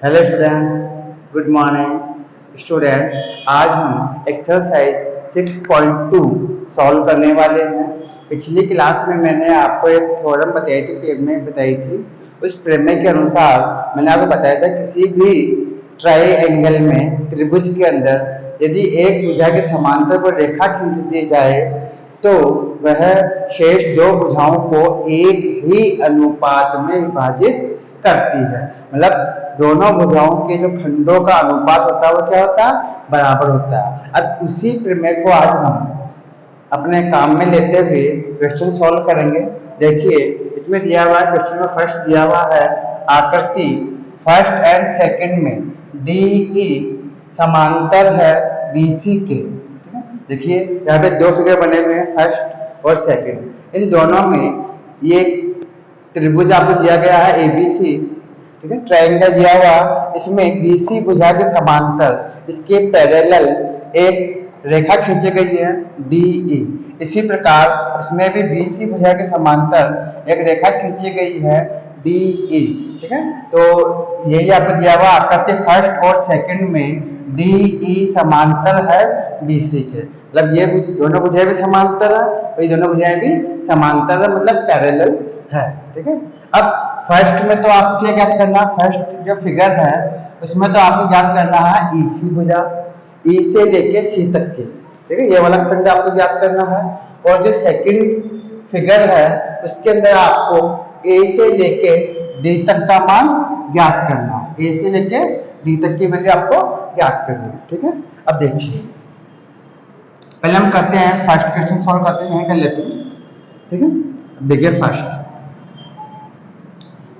Hello students, good morning students. आज हम exercise 6.2 solve करने वाले हैं। पिछली क्लास में मैंने आपको एक थ्योरम बताई थी, प्रमेय बताई थी। उस प्रमेय के अनुसार मैंने आपको बताया था किसी भी ट्राइएंगल में, त्रिभुज के अंदर यदि एक भुजा के समांतर पर रेखा खींच दी जाए तो वह शेष दो भुजाओं को एक ही अनुपात में विभाजित करती है। मतलब दोनों भुजाओं के जो खंडों का अनुपात होता है वो क्या होता है, बराबर होता है। अब उसी प्रमेय को आज हम अपने काम में लेते हुए क्वेश्चन सॉल्व करेंगे। देखिए, इसमें दिया हुआ है, क्वेश्चन में फर्स्ट दिया हुआ है आकृति फर्स्ट एंड सेकंड में डीई समांतर है बीसी के। ठीक है, देखिए यहाँ पे दो फिगर बने हुए हैं, फर्स्ट और सेकंड। इन दोनों में ये त्रिभुज आपको दिया गया है एबीसी। ठीक है, ट्रायंगल दिया हुआ, इसमें बीसी भुजा के समांतर इसके पैरेलल एक रेखा खींची गई है डीई। इसी प्रकार इसमें भी बीसी भुजा के समांतर एक रेखा खींची गई है डीई। ठीक है, तो यही आपको दिया हुआ आकृति फर्स्ट और सेकंड में डीई समांतर है बीसी के। मतलब ये दोनों भुजाएं भी समांतर है और ये दोनों भुजाएं भी समांतर है, मतलब पैरेलल है। ठीक है, अब फर्स्ट में तो आपको क्या ज्ञात करना है, फर्स्ट जो फिगर है उसमें तो आपको ज्ञात करना है ईसी भुजा, ई से लेके सी तक की। ठीक है, ये वाला खंड आपको ज्ञात करना है। और जो सेकंड फिगर है उसके अंदर आपको ए से लेके डी तक का मान ज्ञात करना है। ए से लेके डी तक की वैल्यू आपको ज्ञात करनी है। ठीक है, अब देखिए पहले हम करते हैं फर्स्ट क्वेश्चन सॉल्व करते हैं, यहां कर लेते हैं। ठीक है, अब देखिए फर्स्ट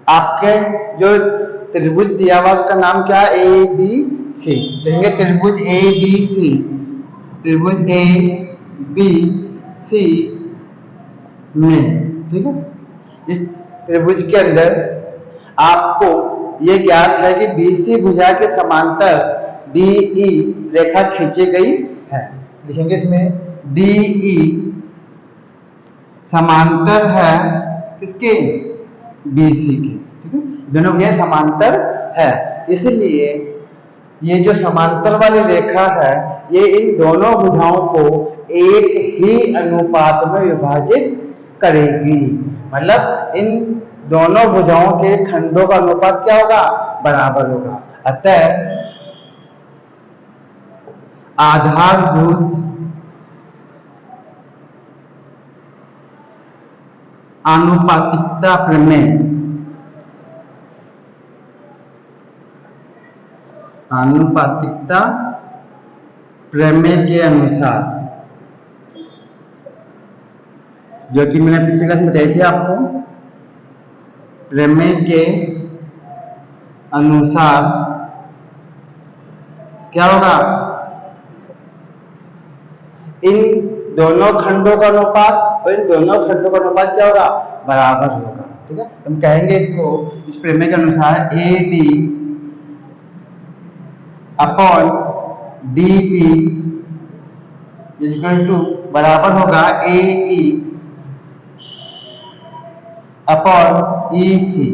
आपके जो त्रिभुज दिया हुआ उसका नाम क्या है, ए बी सी। देखेंगे त्रिभुज ए बी सी, त्रिभुज ए बी सी में, ठीक है, इस त्रिभुज के अंदर आपको ये ज्ञात है कि बीसी भुजा के समांतर डीई रेखा खींची गई है। देखेंगे इसमें डीई समांतर है किसके, बीसी के। ठीक है, दोनों भुजाएं समांतर है, इसलिए ये जो समांतर वाली रेखा है ये इन दोनों भुजाओं को एक ही अनुपात में विभाजित करेगी। मतलब इन दोनों भुजाओं के खंडों का अनुपात क्या होगा, बराबर होगा। अतः आधारभूत आनुपातिकता प्रमेय, आनुपातिकता प्रमेय के अनुसार, जो कि मैंने पिछले क्लास में बताई थी आपको, प्रमेय के अनुसार क्या होगा, इन दोनों खंडों का अनुपात और इन दोनों खंडों का अनुपात क्या होगा, बराबर होगा। ठीक है, हम कहेंगे इसको इस प्रमेय के अनुसार A D upon D B equal to बराबर होगा ए ई अपॉन ई सी।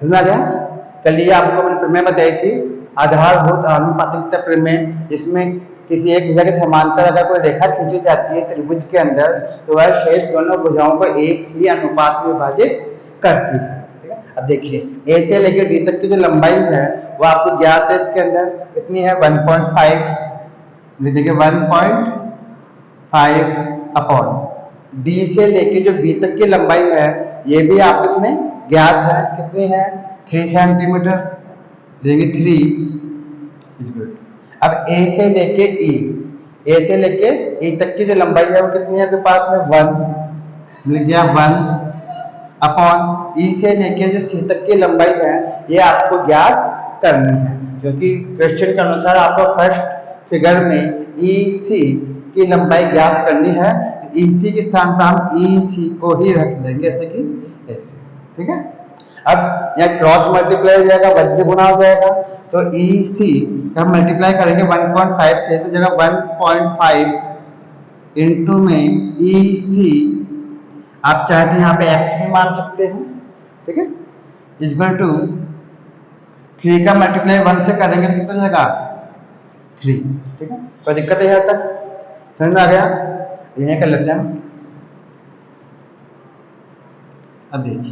समझ गया? कल ये आपको मैंने प्रमेय बताई थी, आधारभूत आनुपातिकता प्रमेय, जिसमें किसी एक भुजा के समांतर अगर कोई रेखा खींची जाती है त्रिभुज के अंदर तो वह शेष दोनों भुजाओं को एक ही अनुपात में विभाजित करती है। ठीक है, अब देखिए ए से लेकर डी तक की जो लंबाई है वो आपको ज्ञात है, इसके अंदर कितनी है 1.5। देखिए 1.5 अपॉन डी से लेके जो बी तक की लंबाई है ये भी आप इसमें ज्ञात है, कितनी है 3 सेंटीमीटर। देखिए 3। अब ए से लेके ई, ए से लेके ई तक की जो लंबाई है वो कितनी है आपके पास में 1, लिख दिया 1 अपॉन ई से लेके जो सी तक की लंबाई है ये आपको ज्ञात करनी है, जो कि क्वेश्चन के अनुसार आपको फर्स्ट फिगर में ई सी की लंबाई ज्ञात करनी है। ई सी के स्थान पर हम ई सी को ही रख देंगे, जैसे कि ऐसे। ठीक है, अब यहाँ क्रॉस मल्टीप्लाई हो जाएगा, 1 से गुना हो जाएगा, तो ई सी हम मल्टीप्लाई करेंगे 1.5 से, तो जगह 1.5 इंटू में ई सी, आप चाहे तो यहाँ पे एक्स भी मान सकते हैं। ठीक है, इक्वल टू 3 का मल्टीप्लाई 1 से करेंगे तो कितना हो जाएगा 3। ठीक है, कोई दिक्कत है यहाँ तक? समझ में आ गया? यहीं कर लेते हैं हम। अब देखिए,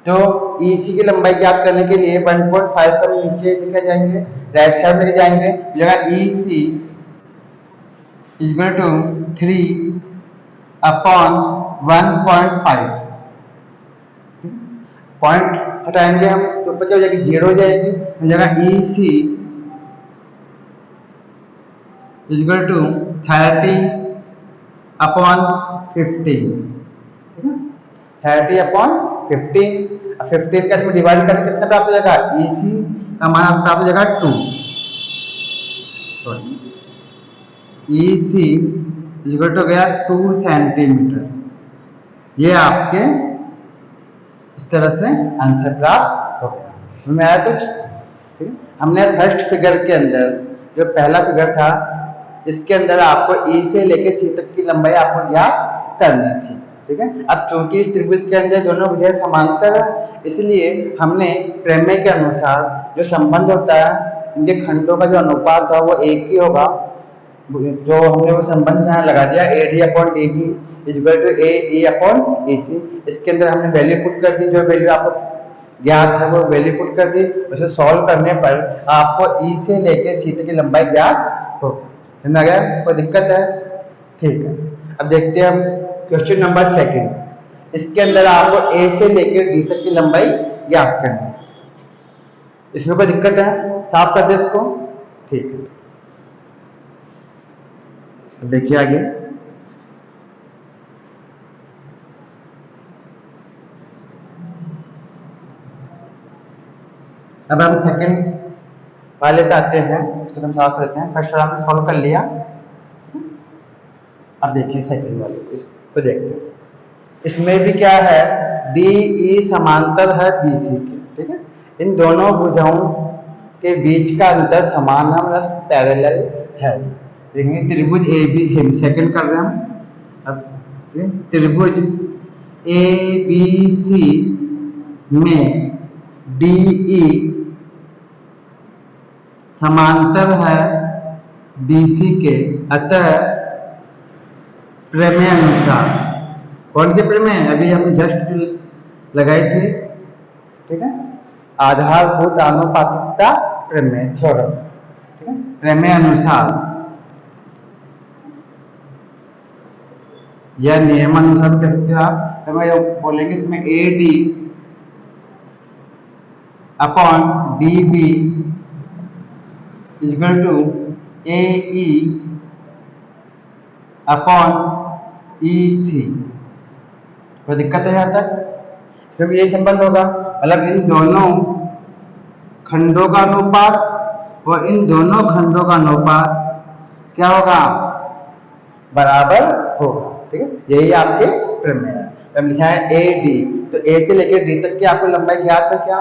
तो EC की लंबाई ज्ञात करने के लिए 1.5 पर नीचे लेके जाएंगे, राइट साइड लेके जाएंगे, जगह EC equal to 3 upon 1.5। Point हटाएंगे हम तो ऊपर क्या हो जाएगी, 0 हो जाएगी, जगह EC equal to 30 upon 15। 30 upon 15, 15 का इसमें डिवाइड करके कितना प्राप्त हो जाएगा, EC का मान प्राप्त हो जाएगा 2। सॉरी, EC इक्वल टू गया 2 सेंटीमीटर। ये आपके इस तरह से आंसर प्राप्त हो गया। समझ में आया कुछ? ठीक है, हमने फर्स्ट फिगर के अंदर जो पहला फिगर था, इसके अंदर आपको E से लेकर C तक की लंबाई आपको ज्ञात करनी थी। ठीक है, अब चूंकि इस त्रिभुज के अंदर दोनों भुजाएं समांतर है, इसलिए हमने प्रमेय के अनुसार जो संबंध होता है, इनके खंडों का जो अनुपात था वो एक ही होगा। जो हमने वो संबंध यहाँ लगा दिया, AD upon DB equal to AE upon EC। इसके अंदर हमने वैल्यू पुट कर दी, जो वैल्यू आपको ज्ञात है वो वैल्यू पुट कर दी। उसे सॉल्व करने पर आपको E से लेकर C तक की लंबाई ज्ञात हो। समझ आ गया? कोई दिक्कत है? ठीक है, अब देखते हैं हम क्वेश्चन नंबर 2। इसके अंदर आपको A से लेकर D तक की लंबाई ज्ञात करनी है। इसमें कोई दिक्कत है? साफ कर दे इसको। ठीक है, देखिए आगे। अब हम सेकंड वाले पे आते हैं, इसको हम सॉल्व करते हैं। फर्स्ट वाला हमने सॉल्व कर लिया। अब देखिए सेकंड वाले, इसको देखते हैं। इसमें भी क्या है, DE समांतर है BC के। ठीक है, इन दोनों भुजाओं के बीच का अंतर समान है, मतलब पैरेलल है। देखेंगे त्रिभुज ABC सेकंड कर रहे हैं हम। अब त्रिभुज ABC में DE समांतर है BC के, अतः प्रमेय अनुसार, कौन से प्रमेय अभी हम जस्ट लगाई थी, ठीक है, आधारभूत आनुपातिकता प्रमेय थ्योरम। ठीक है, प्रमेय अनुसार या नियमानुसार कह सकते हो आप। तो मैं बोलेंगे इसमें AD upon DB equal to AE upon EC। कोई दिक्कत है यहाँ तक? सिर्फ यही संबंध होगा, मतलब इन दोनों खंडों का अनुपात और इन दोनों खंडों का अनुपात क्या होगा, बराबर होगा। ठीक है, यही आपके प्रमेय है। तो हम लिखा है AD, तो A से लेकर D तक की आपको लंबाई ज्ञात है क्या?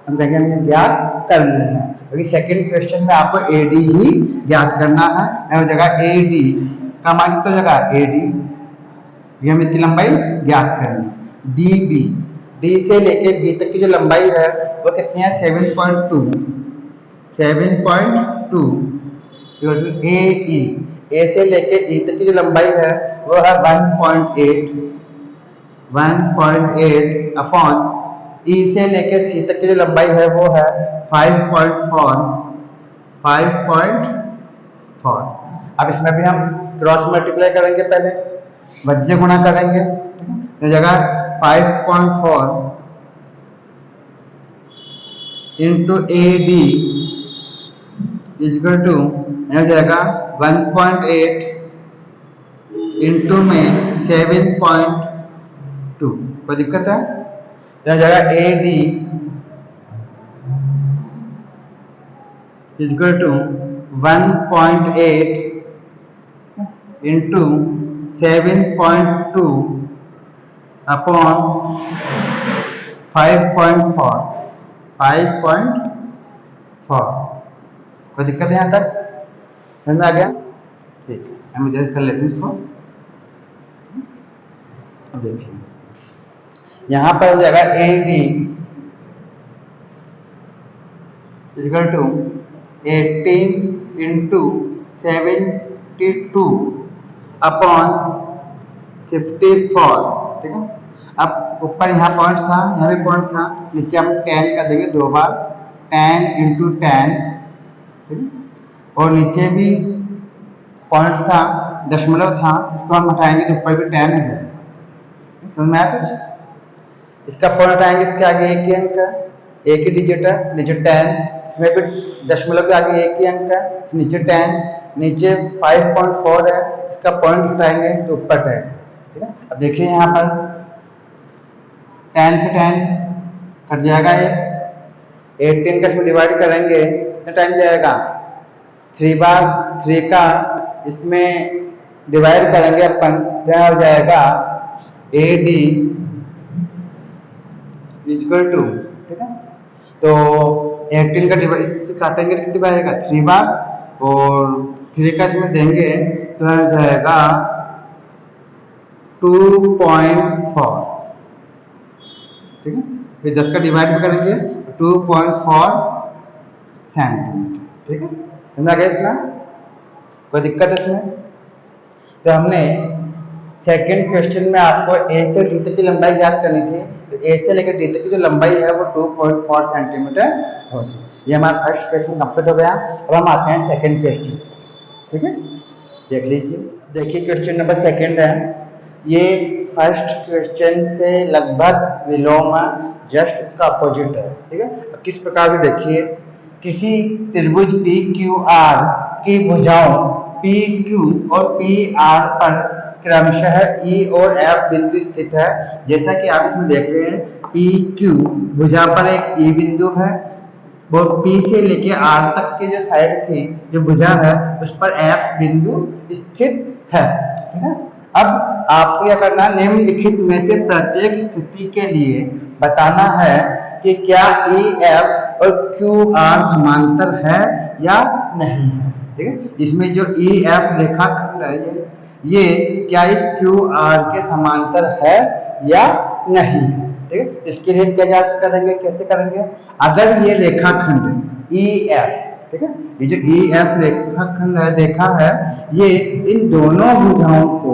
हम कहेंगे हमें ज्ञात करनी है, क्योंकि सेकंड क्वेश्चन में आपको AD ही ज्ञात करना है। जगह AD का मान कितना जगह AD, ये हम इसकी लंबाई ज्ञात करनी है। DB, D से लेकर B तक की जो लंबाई है वो कितनी है, 7.2। 7.2 AE, A से लेके E तक की जो लंबाई है वो है 1.8। 1.8 अपॉन E से लेके C तक की जो लंबाई है वो है 5.4। 5.4। अब इसमें भी हम क्रॉस मल्टीप्लाई करेंगे, पहले वज्य गुणा करेंगे। तो जगह 5.4 इंटू AD इक्वल टू यह जाएगा 1.8 इंटू में 7.2। कोई दिक्कत है? यह जाएगा AD equal to 1.8 into 7.2 upon 5.4। 5.4। कोई दिक्कत है यहाँ तक? समझ में आ गया? ठीक है, हम इधर कर लेते हैं इसको। अब देखिए यहाँ पर हो जाएगा AD equal to 18 into 72 upon 54। ठीक है, अब ऊपर यहाँ पॉइंट था, यहाँ भी पॉइंट था, नीचे हम 10 कर देंगे 2 बार, 10 इंटू 10। ठीक है, और नीचे भी पॉइंट था, दशमलव था, इसको हम हटाएंगे तो ऊपर भी 10 हो जाएगा। समझ में आया कुछ? इसका पॉइंट हटाएंगे, इसके आगे एक ही अंक है, एक ही डिजिट है, नीचे 10, इसमें भी दशमलव के आगे एक ही अंक है, नीचे 10, नीचे 5.4 है, इसका पॉइंट हटाएंगे तो ऊपर 10। ठीक है, अब देखिए यहाँ पर 10 से 10 कट जाएगा, ये 18 का इसमें डिवाइड करेंगे कितना टाइम जाएगा, 3 बार 3 का इसमें डिवाइड करेंगे अपन, क्या हो जाएगा AD इक्वल टू। ठीक है, तो 18 का डिवाइड इससे काटेंगे तो कितना आएगा 3 बार, और 3 का इसमें देंगे तो आ जाएगा 2.4। ठीक है, फिर 10 का डिवाइड करेंगे 2.4 सेंटीमीटर। ठीक है, समझ आ गया इतना? कोई दिक्कत है इसमें? तो हमने सेकंड क्वेश्चन में आपको ए से डी तक की लंबाई ज्ञात करनी थी, तो ए से लेकर डी तक की जो लंबाई है वो 2.4 सेंटीमीटर होगी। ये हमारा फर्स्ट क्वेश्चन कंप्लीट हो गया। अब हम आते हैं सेकंड क्वेश्चन। ठीक है, देख लीजिए, देखिए क्वेश्चन नंबर सेकंड है, ये फर्स्ट क्वेश्चन से लगभग विलोम है, जस्ट इसका अपोजिट है। ठीक है, अब किस प्रकार से देखिए, किसी त्रिभुज PQR की भुजाओं PQ और PR पर क्रमशः E और F बिंदु स्थित है। जैसा कि आप इसमें देख रहे हैं, PQ भुजा पर एक E बिंदु है, और P से लेके R तक की जो साइड थी, जो भुजा है, उस पर F बिंदु स्थित है। ठीक है, अब आपको क्या करना है, निम्नलिखित में से प्रत्येक स्थिति के लिए बताना है कि क्या EF और QR समांतर है या नहीं है। ठीक है, इसमें जो EF रेखाखंड है, ये क्या इस QR के समांतर है या नहीं है। ठीक है, इसके लिए क्या जांच करेंगे, कैसे करेंगे, अगर ये रेखाखंड EF, ठीक है, ये जो EF रेखाखंड है, रेखा है, ये इन दोनों भुजाओं को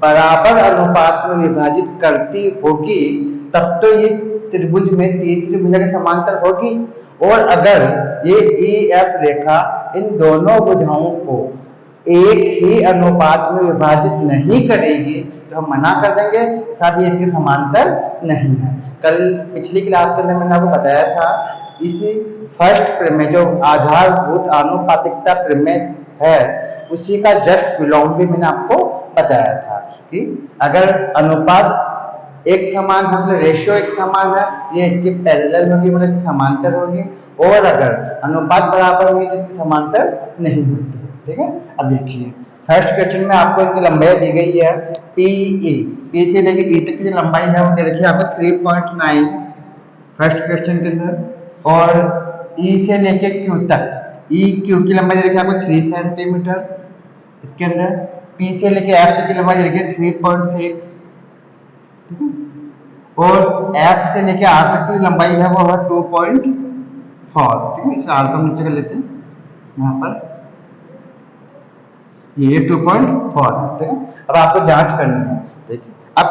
बराबर अनुपात में विभाजित करती होगी, तब तो ये त्रिभुज में तीसरी भुजा के समांतर होगी। और अगर ये EF रेखा इन दोनों भुजाओं को एक ही अनुपात में विभाजित नहीं करेगी, तो हम मना कर देंगे, साथ ही इसके समांतर नहीं है। कल पिछली क्लास के अंदर मैंने आपको बताया था, इसी फर्स्ट प्रमेय जो आधारभूत आनुपातिकता प्रमेय है, उसी का जस्ट विलोम भी मैंने आपको बताया था कि अगर अनुपात एक समान है, मतलब रेशियो एक समान है, ये इसकी पैरेलल होगी, मतलब इसकी समांतर होगी, और अगर अनुपात बराबर होगी तो इसकी समांतर नहीं होती। ठीक है, अब देखिए फर्स्ट क्वेश्चन में आपको इनकी लंबाई दी गई है, P से लेके E तक की जो लंबाई है वो दे रखी है आपको 3.9 फर्स्ट क्वेश्चन के अंदर, और E से लेके Q तक, EQ की लंबाई दे रखी है आपको 3 सेंटीमीटर इसके अंदर, P से लेके F तक की लंबाई दे रखी है 3.6, और F से लेके R तक की लंबाई है वो है 2.4। ठीक है, इस R को नीचे कर लेते हैं, यहाँ पर ये 2.4। ठीक है, अब आपको जांच करनी है। देखिए, अब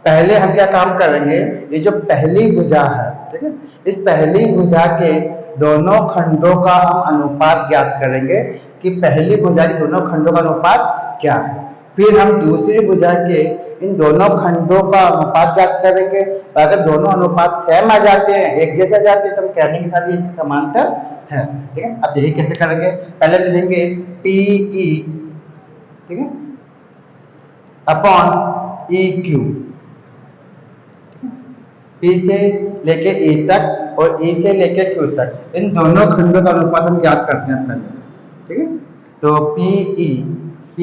पहले हम क्या काम करेंगे, ये जो पहली भुजा है, ठीक है, इस पहली भुजा के दोनों खंडों का हम अनुपात ज्ञात करेंगे कि पहली भुजा के दोनों खंडों का अनुपात क्या है। फिर हम दूसरी भुजा के इन दोनों खंडों का अनुपात ज्ञात करेंगे, और अगर दोनों अनुपात सेम आ जाते हैं, एक जैसे आ जाते हैं, तो हम कह देंगे साहब ये इसके समांतर है। ठीक है, अब देखिए कैसे करेंगे, पहले लिखेंगे PE, ठीक है, अपॉन EQ, P से लेके E तक और E से लेके Q तक, इन दोनों खंडों का अनुपात हम ज्ञात करते हैं पहले। ठीक है, तो P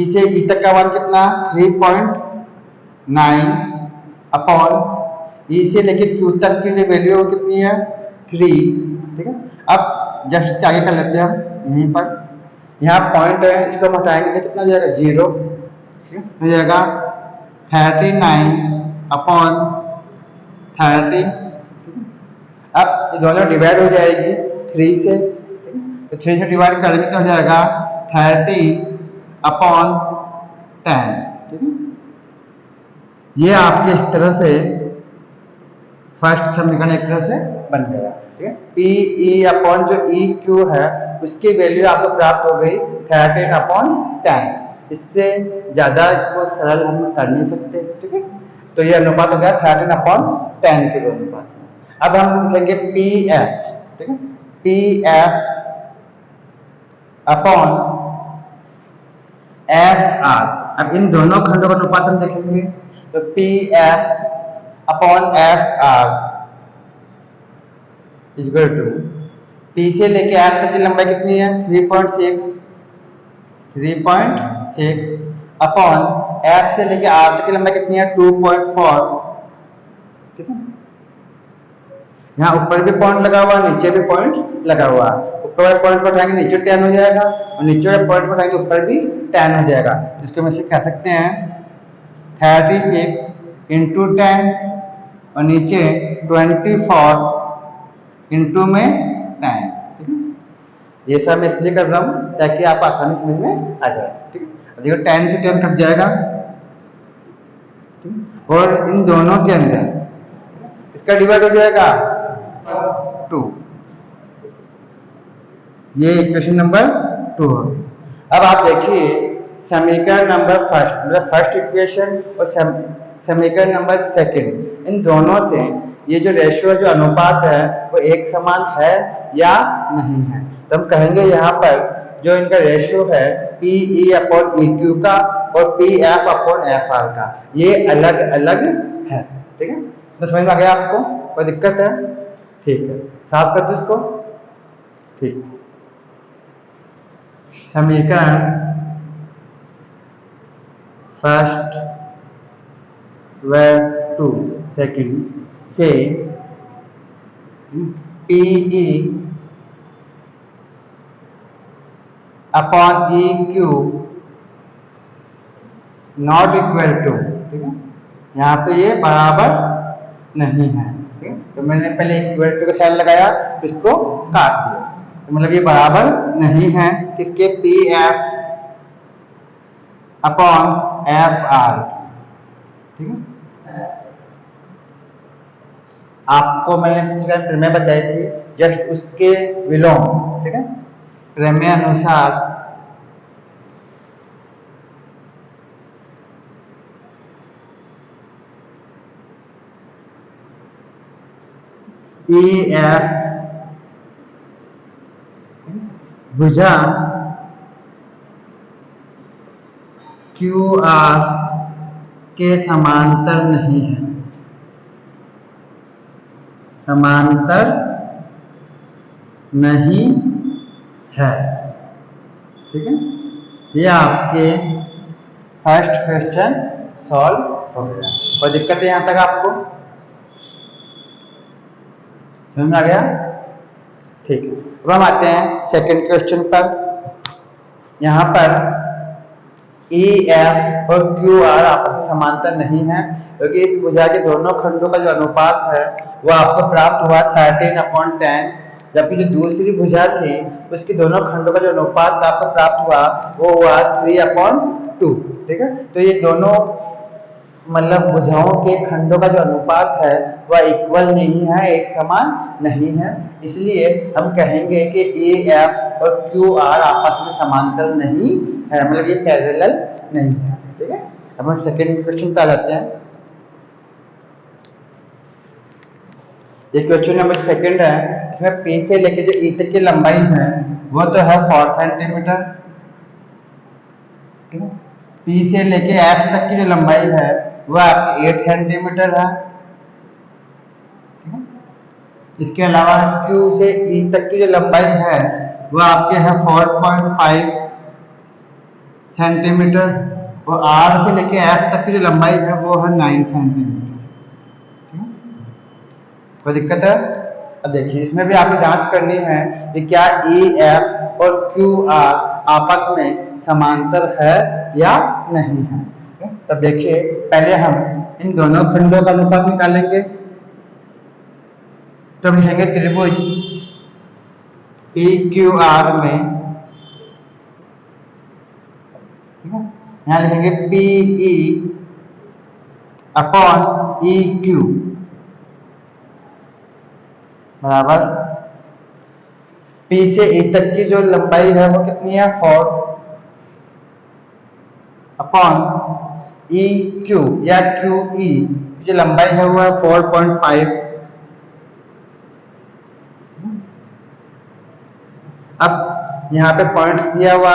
से E तक का मान कितना 3.9 अपॉन E से लेके Q तक की जो वैल्यू कितनी है 3। ठीक है, अब जस्ट आगे कर लेते हैं हम, यहीं पर यहाँ पॉइंट है, इसको हम हटाएंगे तो कितना जाएगा 0, हो जाएगा 39 अपॉन 30। अब दोनों डिवाइड हो जाएगी 3 से, तो 3 से डिवाइड करेंगे तो हो जाएगा 30/10। ठीक है, ये आपके इस तरह से फर्स्ट समीकरण एक तरह से बन गया। ठीक है, पी ई अपॉन जो ई क्यू है उसकी वैल्यू आपको प्राप्त हो गई 13/10। इससे ज्यादा इसको सरल हम कर नहीं सकते। ठीक है, तो ये अनुपात हो गया 13/10 के अनुपात में। अब हम लिखेंगे पी एफ। ठीक है, P F upon F R. अब इन दोनों खंडों का अनुपात हम देखेंगे तो P F upon F R equal to P से लेके एफ तक की लंबाई कितनी है 3.6 अपॉन एफ से लेके आर तक की लंबाई कितनी है 2.4। ठीक है, यहाँ ऊपर भी पॉइंट लगा हुआ नीचे भी पॉइंट लगा हुआ। ऊपर वाले पॉइंट को उठाएंगे नीचे 10 हो जाएगा और नीचे वाले पॉइंट को उठाएंगे ऊपर भी 10 हो जाएगा। इसको हम इसे कह सकते हैं 36 इंटू 10 और नीचे 24 इंटू में 10। ये सब मैं इसलिए कर रहा हूँ ताकि आप आसानी समझ में आ जाए। ठीक है, देखो 10 से 10 कट जाएगा और इन दोनों के अंदर इसका डिवाइड हो जाएगा 2। ये इक्वेशन नंबर 2 हो गई। अब आप देखिए समीकरण नंबर फर्स्ट मतलब फर्स्ट इक्वेशन और समीकरण नंबर सेकंड, इन दोनों से ये जो रेशियो जो अनुपात है वो एक समान है या नहीं है। तो हम कहेंगे यहाँ पर जो इनका रेशियो है P E upon E Q का और P F upon F are का ये अलग अलग है। ठीक है, तो समझ में आ गया आपको? कोई दिक्कत है? ठीक है, साफ कर दो इसको। ठीक, समीकरण फर्स्ट व 2 सेकंड से P E upon E Q not equal to. ठीक है, यहाँ पे ये बराबर नहीं है। ठीक है, तो मैंने पहले इक्वल टू का साइन लगाया तो इसको काट दिया, तो मतलब ये बराबर नहीं है किसके P F upon F are. ठीक है, आपको मैंने पिछले प्रमेय बताई थी जस्ट उसके विलोम। ठीक है, प्रमेय अनुसार ई एफ भुजा क्यू आर के समांतर नहीं है, समांतर नहीं है। ठीक है, ये आपके फर्स्ट क्वेश्चन सॉल्व हो गया। कोई दिक्कत है यहाँ तक आपको? समझ में आ गया? ठीक है, अब हम आते हैं सेकंड क्वेश्चन पर। यहाँ पर ई एफ और क्यू आर आपस में समांतर नहीं है क्योंकि इस भुजा के दोनों खंडों का जो अनुपात है वो आपको प्राप्त हुआ 13/10, जबकि जो दूसरी भुजा थी उसके दोनों खंडों का जो अनुपात आपको प्राप्त हुआ वो हुआ 3/2। ठीक है, तो ये दोनों मतलब भुजाओं के खंडों का जो अनुपात है वह इक्वल नहीं है, एक समान नहीं है। इसलिए हम कहेंगे कि ए एफ और क्यू आर आपस में समांतर नहीं है, मतलब ये पैरेलल नहीं है। ठीक है, अब हम सेकेंड क्वेश्चन पे आ जाते हैं। ये क्वेश्चन नंबर सेकंड है, इसमें पी से लेके जो ई तक की लंबाई है वो तो है 4 सेंटीमीटर। पी से लेके एफ तक की जो लंबाई है वो आपकी 8 सेंटीमीटर है। इसके अलावा क्यू से ई तक की जो लंबाई है वो आपके है 4.5 सेंटीमीटर और आर से लेके एफ तक की जो लंबाई है वो है 9 सेंटीमीटर। कोई दिक्कत है? अब देखिए इसमें भी आपको जांच करनी है कि क्या ई एफ और क्यू आर आपस में समांतर है या नहीं है। तब देखिए पहले हम इन दोनों खंडों का अनुपात निकालेंगे। तो लिखेंगे त्रिभुज पी क्यू आर में, ठीक है, यहाँ लिखेंगे P E upon E Q बराबर पी से ई तक की जो लंबाई है वो कितनी है 4 अपॉन ई क्यू या क्यू ई जो लंबाई है वो है 4.5। अब यहाँ पे पॉइंट दिया हुआ,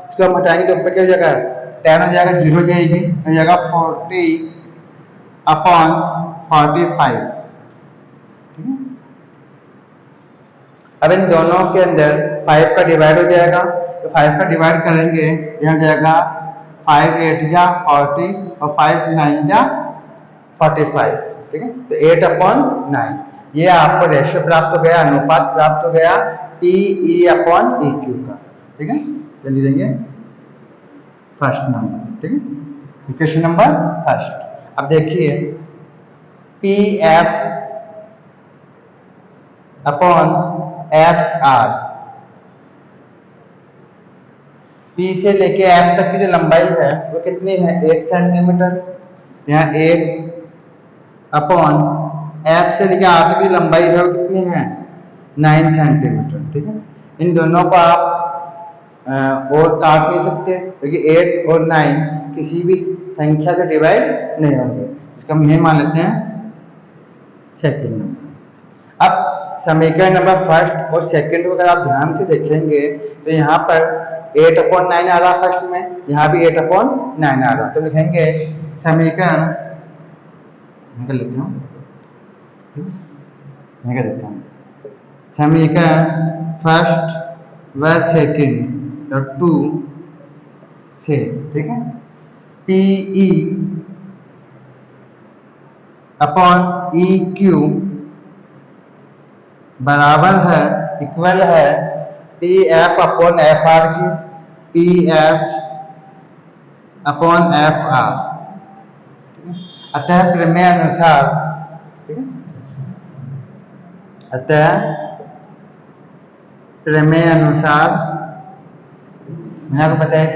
इसको हम हटाएंगे तो ऊपर क्या हो जाएगा, 10 हो जाएगा, 0 जाएगी, हो जाएगा 40 अपॉन 45। ठीक है, अब इन दोनों के अंदर 5 का डिवाइड हो जाएगा, तो 5 का डिवाइड करेंगे, यहाँ जाएगा 5 8 जा 40 और 5 9 जा 45। ठीक है, तो 8/9 ये आपको रेशियो प्राप्त हो गया, अनुपात प्राप्त हो गया P E upon E Q का। ठीक है, जल्दी देंगे फर्स्ट नंबर। ठीक है, इक्वेशन नंबर फर्स्ट। अब देखिए P F upon F are, P से लेके एफ तक की जो लंबाई है वो कितनी है 8 सेंटीमीटर, यहाँ 8 अपॉन एफ से लेके आर तक की लंबाई है वो कितनी है 9 सेंटीमीटर। ठीक है, इन दोनों को आप और काट नहीं सकते क्योंकि 8 और 9 किसी भी संख्या से डिवाइड नहीं होंगे, इसका हम ये मान लेते हैं सेकंड नंबर। अब समीकरण नंबर फर्स्ट और सेकंड को अगर आप ध्यान से देखेंगे तो यहाँ पर 8/9 आ रहा फर्स्ट में, यहाँ भी 8/9 आ रहा, तो लिखेंगे समीकरण, निकल लेता हूँ, निकल देता हूँ, समीकरण फर्स्ट व सेकंड टू से, ठीक है, P E upon E Q बराबर है, इक्वल है P F upon F R की, P F upon F R. अतः प्रमेय अनुसार, ठीक है, अतः प्रमेय अनुसार मैंने आपको बताया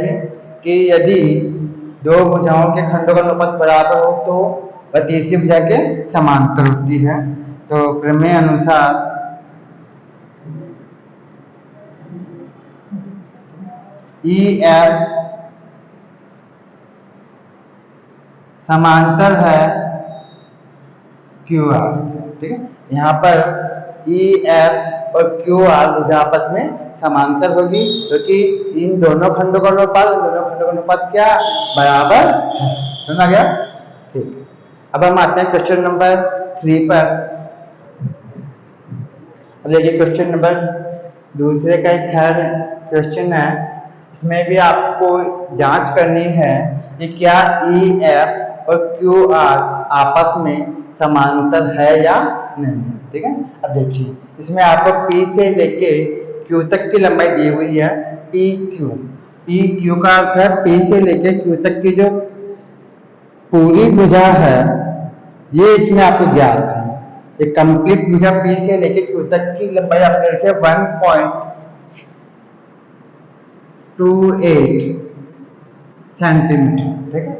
कि यदि दो भुजाओं के खंडों का अनुपात बराबर हो तो वह तीसरी भुजा के समांतर होती है। तो प्रमेय अनुसार ई एफ समांतर है क्यू आर। ठीक है, यहाँ पर ई एफ और क्यू आर भुजा आपस में समांतर होगी क्योंकि इन दोनों खंडों का अनुपात, इन दोनों खंडों का अनुपात क्या बराबर है। समझ आ गया? ठीक, अब हम आते हैं क्वेश्चन नंबर 3 पर। अब देखिए क्वेश्चन नंबर दूसरे का एक थर्ड क्वेश्चन है, इसमें भी आपको जांच करनी है कि क्या ई एफ और क्यू आर आपस में समांतर है या नहीं। ठीक है, अब देखिए इसमें आपको P से लेके Q तक की लंबाई दी हुई है, पी क्यू का अर्थ है P से लेके Q तक की जो पूरी भुजा है ये इसमें आपको ज्ञात है। एक कंप्लीट भुजा P से लेके Q तक की लंबाई आपने रखी है 1.28 सेंटीमीटर। ठीक है,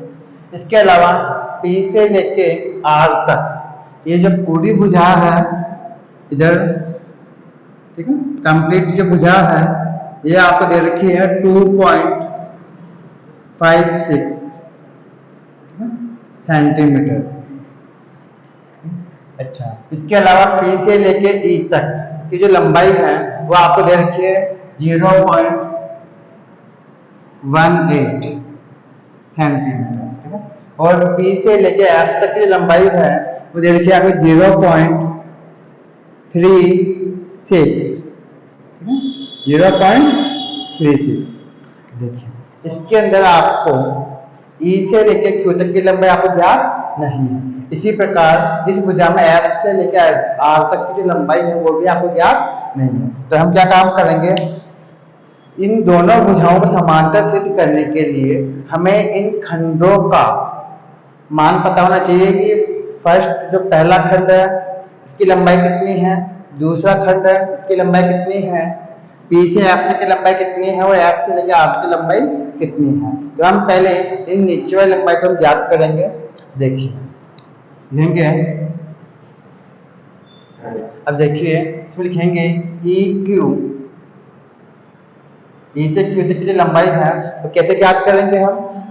इसके अलावा P से लेके R तक ये जो पूरी भुजा है इधर, ठीक है, कंप्लीट जो भुजा है ये आपको दे रखी है 2.56 सेंटीमीटर। अच्छा, इसके अलावा P से लेके E तक की जो लंबाई है वो आपको दे रखी है 0.18 सेंटीमीटर। ठीक है, और P से लेके F तक की लंबाई है वो दे रखी है आपको 0.36। देखिए इसके अंदर आपको E से लेके Q तक की लंबाई आपको ज्ञात नहीं है, इसी प्रकार इस भुजा में F से लेकर R तक की जो लंबाई है वो भी आपको ज्ञात नहीं है। तो हम क्या काम करेंगे, इन दोनों भुजाओं को समांतर सिद्ध करने के लिए हमें इन खंडों का मान पता होना चाहिए कि फर्स्ट जो पहला खंड है इसकी लंबाई कितनी है, दूसरा खंड है इसकी लंबाई कितनी है, पी से एफ तक की लंबाई कितनी है और एफ से लेकर आर की लंबाई कितनी है। तो हम पहले इन नीचे वाली लंबाई को हम ज्ञात करेंगे। देखिए लिखेंगे, अब देखिए इसमें लिखेंगे ई क्यू, ई से क्यू तक की जो लंबाई है तो कैसे ज्ञात करेंगे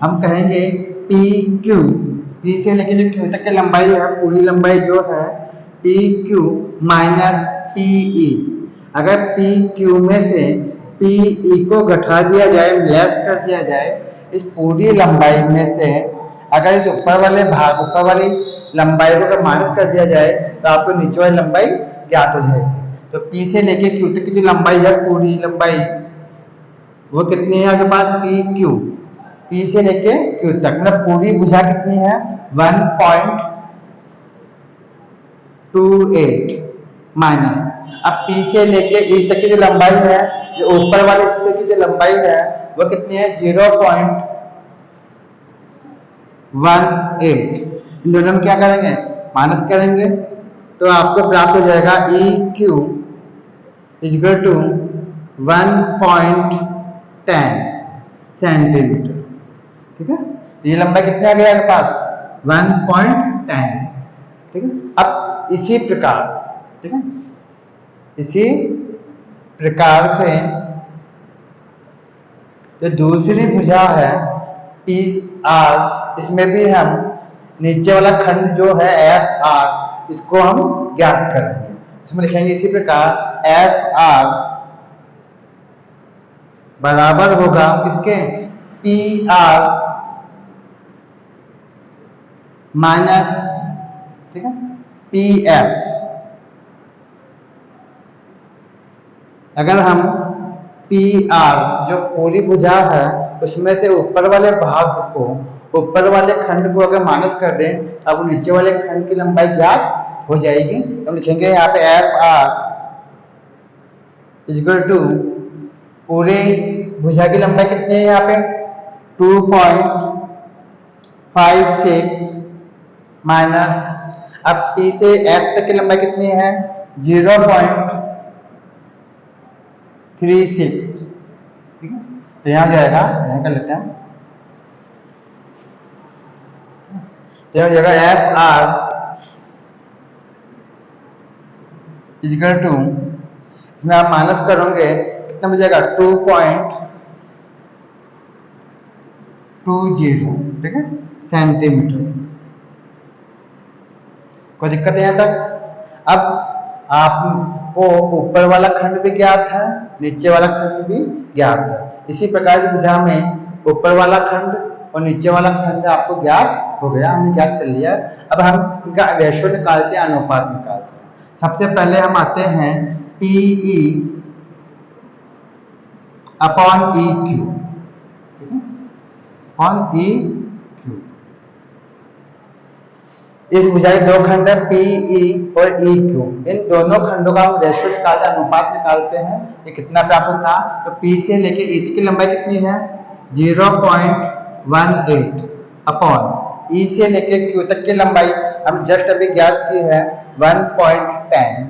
हम कहेंगे पी क्यू, पी से लेके जो क्यू तक की लंबाई है पूरी लंबाई जो है P Q minus P E. अगर पी क्यू में से पी ई को घटा दिया जाए, लेस कर दिया जाए, इस पूरी लंबाई में से अगर इस ऊपर वाले भाग, ऊपर वाली लंबाई को अगर माइनस कर दिया जाए तो आपको नीचे वाली लंबाई ज्ञात हो जाएगी। तो पी से लेके क्यू तक की जो लंबाई है पूरी लंबाई वो कितनी है आपके पास पी क्यू, पी से लेके क्यू तक मतलब पूरी भुजा कितनी है 1.28 माइनस, अब पी से लेके ई तक की जो लंबाई है, जो ऊपर वाले हिस्से की जो लंबाई है वो कितनी है 0.18। इन दोनों में क्या करेंगे माइनस करेंगे तो आपको प्राप्त हो जाएगा E Q equal to 1.10 centimetre. ठीक है, ये लंबाई कितनी आ गई आपके पास 1.10। ठीक है, अब इसी प्रकार, ठीक है, इसी प्रकार से जो दूसरी भुजा है पी आर, इसमें भी हम नीचे वाला खंड जो है एफ आर इसको हम ज्ञात करेंगे। इसमें लिखेंगे इसी प्रकार एफ आर बराबर होगा किसके पी आर माइनस, ठीक है, पी एफ। अगर हम पी आर जो पूरी भुजा है उसमें से ऊपर वाले भाग को, ऊपर वाले खंड को अगर माइनस कर दें अब नीचे वाले खंड की लंबाई ज्ञात हो जाएगी। हम लिखेंगे यहाँ पे एफ आर इक्वल टू पूरे भुजा की लंबाई कितनी है यहाँ पे 2.56 माइनस, अब पी से एफ तक की लंबाई कितनी है 0.36। ठीक है, तो यहाँ जाएगा, यहाँ कर लेते हैं, तो यहाँ जाएगा एफ आर इक्वल टू, इसमें आप माइनस करोगे कितना बचेगा 2.20। ठीक है, सेंटीमीटर। कोई दिक्कत है यहाँ तक? अब आपको ऊपर वाला खंड भी ज्ञात है, नीचे वाला खंड भी ज्ञात है। इसी प्रकार से भुजा में ऊपर वाला खंड और नीचे वाला खंड आपको ज्ञात हो गया, हमने ज्ञात कर लिया। अब हम इनका रेशो निकालते हैं, अनुपात निकालते हैं। सबसे पहले हम आते हैं पीई अपॉन ई क्यू, ठीक है, अपॉन ई क्यू। इस भुजा के दो खंड है पीई और ई क्यू, इन दोनों खंडों का हम रेशो निकालते हैं, अनुपात निकालते हैं। ये कितना प्राप्त होता है तो पी से लेके ई की लंबाई कितनी है 0.18 अपॉन ई से लेके क्यू तक की लंबाई हम जस्ट अभी ज्ञात की है 1.10।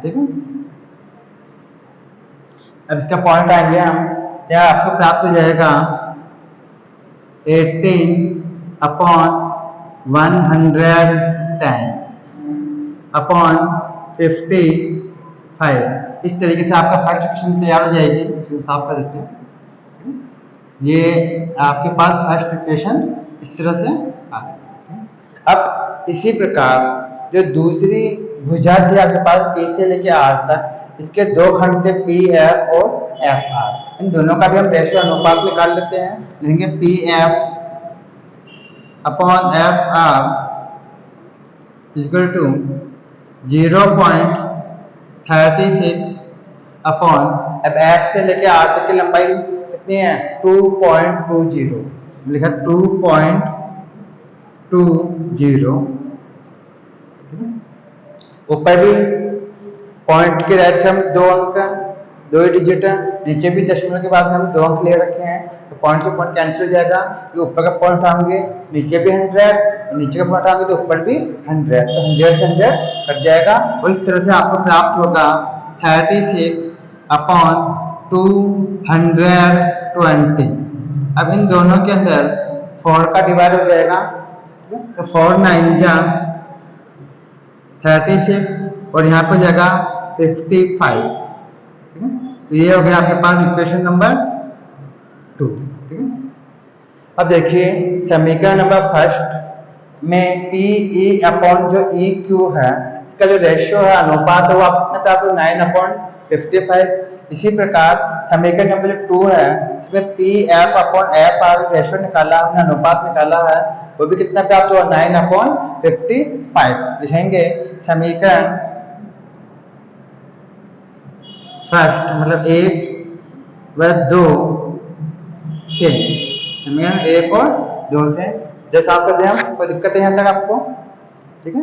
ठीक है, अब इसका पॉइंट आएंगे हम, क्या आपको प्राप्त हो जाएगा 18 अपॉन 110 अपॉन 55। इस तरीके से आपका फर्स्ट इक्वेशन तैयार हो जाएगी। इसको साफ कर देते हैं, ये आपके पास फर्स्ट इक्वेशन इस तरह से आ गई। अब इसी प्रकार जो दूसरी भुजा थी आपके पास पी से लेके आर तक, इसके दो खंड थे पी एफ और एफ आर, इन दोनों का भी हम रेशो अनुपात निकाल लेते हैं। लिखेंगे P F upon F R equal to 0.36 upon, अब एफ से लेके आर तक की लंबाई कितनी है 2.20, लिखा 2.20। ऊपर भी पॉइंट के राइट से हम 2 अंक, 2 डिजिट है, नीचे भी दशमलव के बाद हम 2 अंक ले रखे हैं, तो तो पॉइंट से पॉइंट कैंसिल हो जाएगा, ये ऊपर का पॉइंट उठाएंगे नीचे भी 100 और नीचे का पॉइंट उठाएंगे तो ऊपर भी 100, तो 100 से 100 कट जाएगा और इस तरह से आपको प्राप्त होगा 36/220। अब इन दोनों के अंदर 4 का डिवाइड हो जाएगा, तो 4 9 जा 36 और यहाँ पे जाएगा 55। तो ये हो गया आपके पास इक्वेशन नंबर 2। ठीक है, अब देखिए समीकरण नंबर फर्स्ट में PE अपॉन जो EQ है इसका जो रेशियो है अनुपात है वो आप कितना प्राप्त हो 9/55। इसी प्रकार समीकरण नंबर जो 2 है इसमें PF अपॉन FR रेशियो निकाला हमने, अनुपात निकाला है, वो भी कितना प्राप्त हुआ 9/55। लिखेंगे समीकरण फर्स्ट मतलब 1 व 2 से, समीकरण 1 और 2 से जैसा आप करते हैं, कोई दिक्कत है यहाँ तक आपको? ठीक है,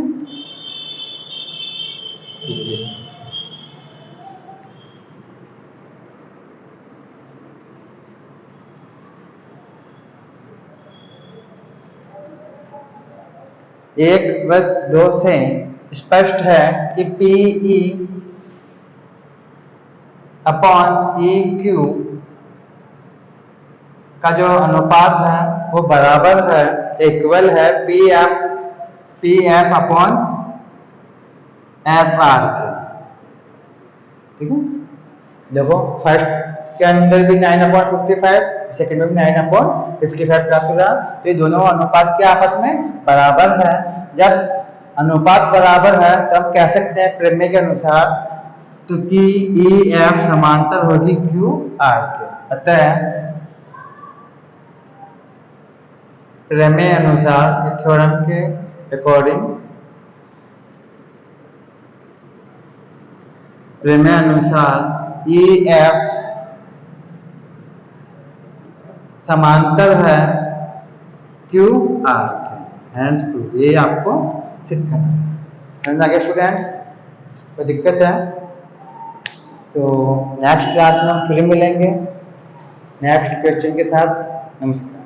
एक व 2 से स्पष्ट है कि PE अपॉन EQ का जो अनुपात है वो बराबर है, इक्वल है PF अपॉन FR के। ठीक है, देखो फर्स्ट के अंदर भी 9/55, सेकंड में भी 9/55 प्राप्त हो रहा, तो ये दोनों अनुपात के आपस में बराबर है। जब अनुपात बराबर है तो हम कह सकते हैं प्रमेय के अनुसार तो कि EF समांतर होगी QR के। अतः प्रमेय अनुसार, थ्योरम के अकॉर्डिंग, प्रमेय अनुसार EF समांतर है QR के। हैंड्स प्रूफ, ये आपको सिद्ध करना है। समझ में आ गया स्टूडेंट्स? कोई दिक्कत है तो नेक्स्ट क्लास में हम फिर मिलेंगे नेक्स्ट क्वेश्चन के साथ। नमस्कार।